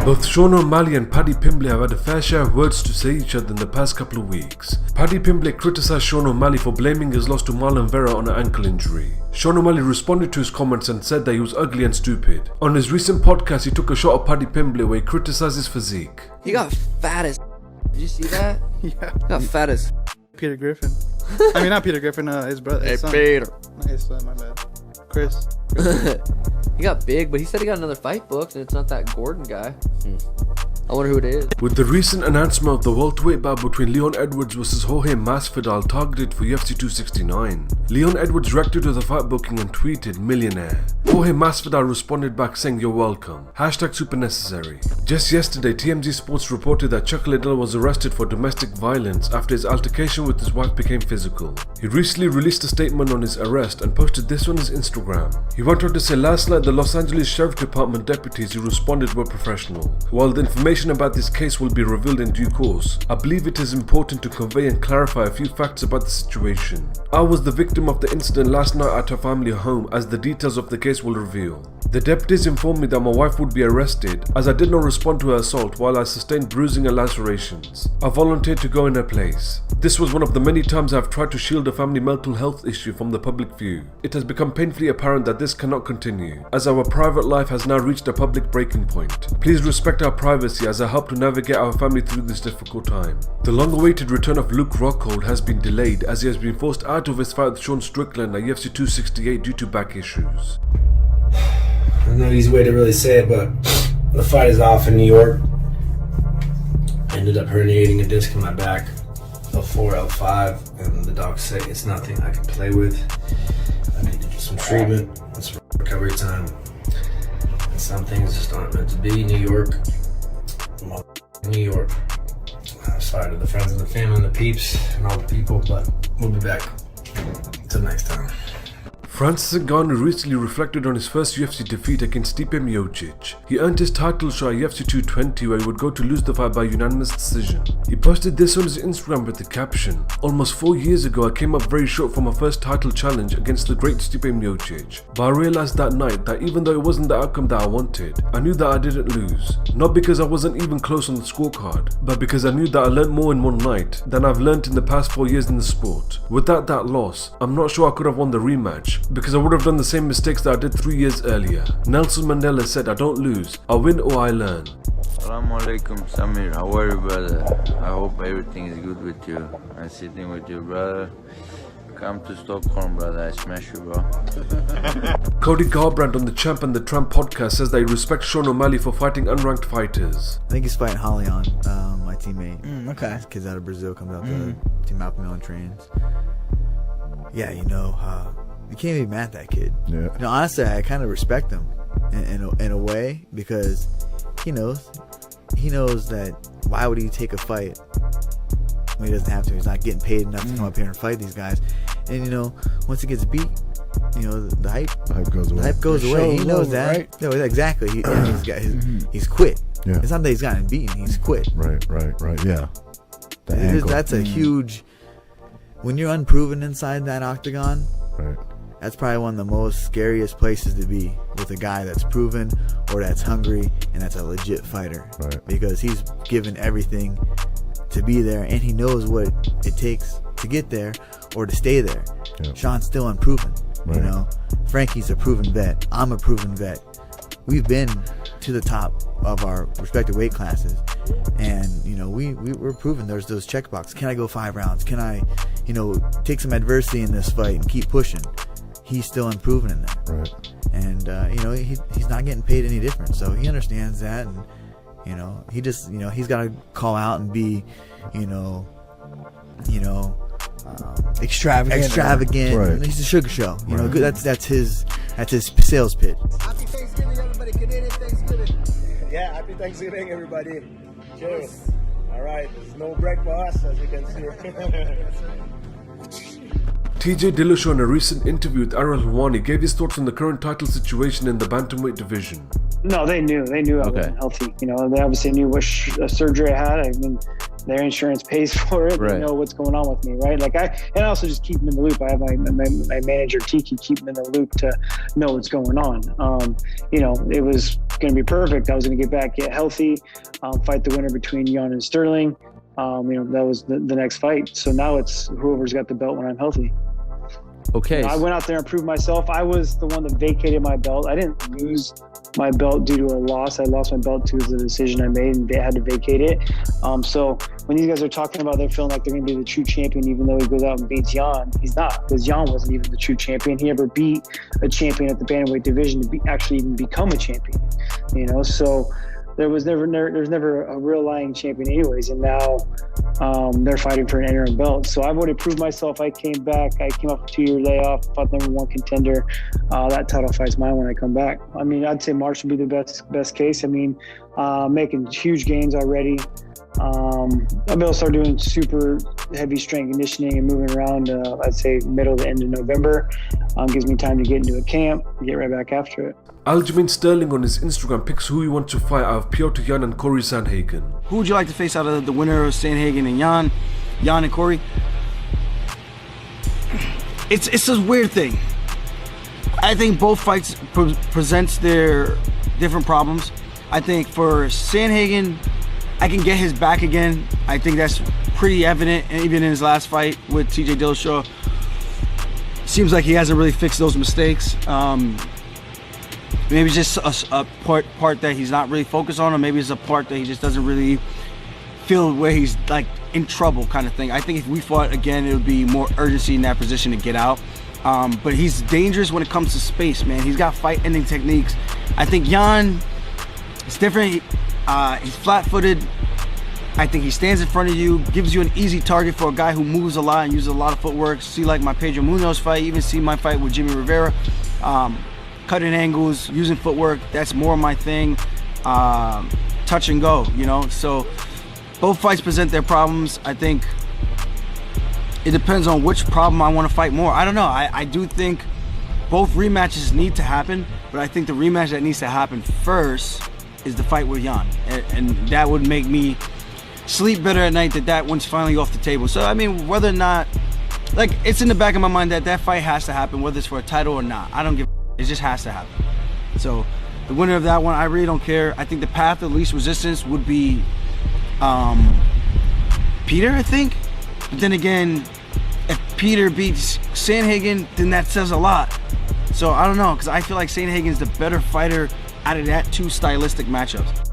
Both Sean O'Malley and Paddy Pimblett have had a fair share of words to say each other in the past couple of weeks. Paddy Pimblett criticised Sean O'Malley for blaming his loss to Marlon Vera on an ankle injury. Sean O'Malley responded to his comments and said that he was ugly and stupid. On his recent podcast, he took a shot at Paddy Pimblett where he criticised his physique. He got fat as. Did you see that? Yeah. He got fat as. Peter Griffin. I mean, not Peter Griffin, his brother. His son. Peter. Not his son, my bad. Chris. He got big, but he said he got another fight booked, and it's not that Gordon guy. I wonder who it is. With the recent announcement of the welterweight bout between Leon Edwards vs Jorge Masvidal targeted for UFC 269, Leon Edwards reacted to the fight booking and tweeted, "Millionaire." Jorge Masvidal responded back saying, "You're welcome. #super necessary." Just yesterday, TMZ Sports reported that Chuki Liddell was arrested for domestic violence after his altercation with his wife became physical. He recently released a statement on his arrest and posted this on his Instagram. He went on to say, "Last night the Los Angeles Sheriff Department deputies who responded were professional. While the information about this case will be revealed in due course, I believe it is important to convey and clarify a few facts about the situation. I was the victim of the incident last night at her family home, as the details of the case will reveal. The deputies informed me that my wife would be arrested as I did not respond to her assault while I sustained bruising and lacerations. I volunteered to go in her place. This was one of the many times I have tried to shield a family mental health issue from the public view. It has become painfully apparent that this cannot continue, as our private life has now reached a public breaking point. Please respect our privacy as I help to navigate our family through this difficult time." The long-awaited return of Luke Rockhold has been delayed as he has been forced out of his fight with Sean Strickland at UFC 268 due to back issues. There's no easy way to really say it, but the fight is off in New York. I ended up herniating a disc in my back, L4, L5, and the docs say it's nothing I can play with. I need to do some treatment and some recovery time. And some things just aren't meant to be. New York. New York. Sorry to the friends and the family and the peeps and all the people, but we'll be back. Until next time. Francis Ngannou recently reflected on his first UFC defeat against Stipe Miocic. He earned his title shot at UFC 220 where he would go to lose the fight by unanimous decision. He posted this on his Instagram with the caption, "Almost 4 years ago I came up very short from my first title challenge against the great Stipe Miocic. But I realized that night that even though it wasn't the outcome that I wanted, I knew that I didn't lose. Not because I wasn't even close on the scorecard, but because I knew that I learned more in one night than I've learned in the past 4 years in the sport. Without that loss, I'm not sure I could have won the rematch, because I would have done the same mistakes that I did 3 years earlier. Nelson Mandela said, I don't lose, I win or I learn." Assalamu alaikum, Samir. How are you, brother? I hope everything is good with you. I'm sitting with you, brother. Come to Stockholm, brother. I smash you, bro. Cody Garbrandt on the Champ The Tramp Podcast says that he respects Sean O'Malley for fighting unranked fighters. I think he's fighting Halion, my teammate. Okay. This kid's out of Brazil, comes out to team out and trains. Yeah, you can't even be mad at that kid. Yeah. Honestly, I kind of respect him in a way, because he knows that why would he take a fight when he doesn't have to? He's not getting paid enough to come up here and fight these guys. And once he gets beat, the hype goes away. The hype goes away. He knows over, that. right? No, exactly. He's quit. Yeah. It's not that he's gotten beaten. He's quit. Right. Yeah. That's a huge. When you're unproven inside that octagon, right. That's probably one of the most scariest places to be, with a guy that's proven or that's hungry and that's a legit fighter. Right. Because he's given everything to be there, and he knows what it takes to get there or to stay there. Yep. Sean's still unproven. Right. Frankie's a proven vet. I'm a proven vet. We've been to the top of our respective weight classes, and we're proven. There's those checkboxes. Can I go 5 rounds? Can I take some adversity in this fight and keep pushing? He's still unproven in that. Right. And he's not getting paid any different, so he understands that. And he just he's got to call out and be extravagant. Right. He's a sugar show. Right. That's his sales pitch. Happy Thanksgiving, everybody. Canadian Thanksgiving. Yeah, happy Thanksgiving, everybody. Cheers. All right, there's no break for us, as you can see. TJ Dillashaw, in a recent interview with Ariel Helwani, gave his thoughts on the current title situation in the bantamweight division. No, they knew I wasn't healthy. They obviously knew what surgery I had. I mean, their insurance pays for it. Right. They know what's going on with me, right? Like I also just keep them in the loop. I have my manager Tiki keep them in the loop to know what's going on. You know, it was going to be perfect. I was going to get back, get healthy, fight the winner between Jan and Sterling. You know, that was the next fight. So now it's whoever's got the belt when I'm healthy. Okay. I went out there and proved myself. I was the one that vacated my belt. I didn't lose my belt due to a loss. I lost my belt due to the decision I made, and they had to vacate it. So when these guys are talking about they're feeling like they're going to be the true champion, even though he goes out and beats Jan, he's not, because Jan wasn't even the true champion. He never beat a champion at the bantamweight division to actually even become a champion. You know, so there's never a real lying champion anyways, and now they're fighting for an interim belt. So I've already proved myself. I came back. I came off a 2-year layoff, fought number 1 contender. That title fight's mine when I come back. I mean, I'd say March would be the best case. I mean, making huge gains already. I'll be able to start doing super heavy strength conditioning and moving around, I'd say middle to end of November. Gives me time to get into a camp, get right back after it. Aljamain Sterling on his Instagram picks who he wants to fight out of Piotr Jan and Corey Sandhagen. Who would you like to face out of the winner of Sandhagen and Jan and Corey? It's a weird thing. I think both fights presents their different problems. I think for Sandhagen, I can get his back again. I think that's pretty evident, and even in his last fight with TJ Dillashaw. Seems like he hasn't really fixed those mistakes. Maybe just a part that he's not really focused on, or maybe it's a part that he just doesn't really feel where he's like in trouble kind of thing. I think if we fought again, it would be more urgency in that position to get out. But he's dangerous when it comes to space, man. He's got fight-ending techniques. I think Jan is different. He's flat-footed. I think he stands in front of you, gives you an easy target for a guy who moves a lot and uses a lot of footwork. See like my Pedro Munoz fight, even see my fight with Jimmy Rivera. Cutting angles, using footwork, that's more my thing. Touch and go, you know? So both fights present their problems. I think it depends on which problem I want to fight more. I don't know. I do think both rematches need to happen, but I think the rematch that needs to happen first is the fight with Jan. And that would make me sleep better at night that one's finally off the table. So, I mean, whether or not, like, it's in the back of my mind that fight has to happen, whether it's for a title or not. I don't give a. It just has to happen. So, the winner of that one, I really don't care. I think the path of least resistance would be Peter, I think. But then again, if Peter beats Sandhagen, then that says a lot. So, I don't know, because I feel like Sandhagen's the better fighter out of that two stylistic matchups.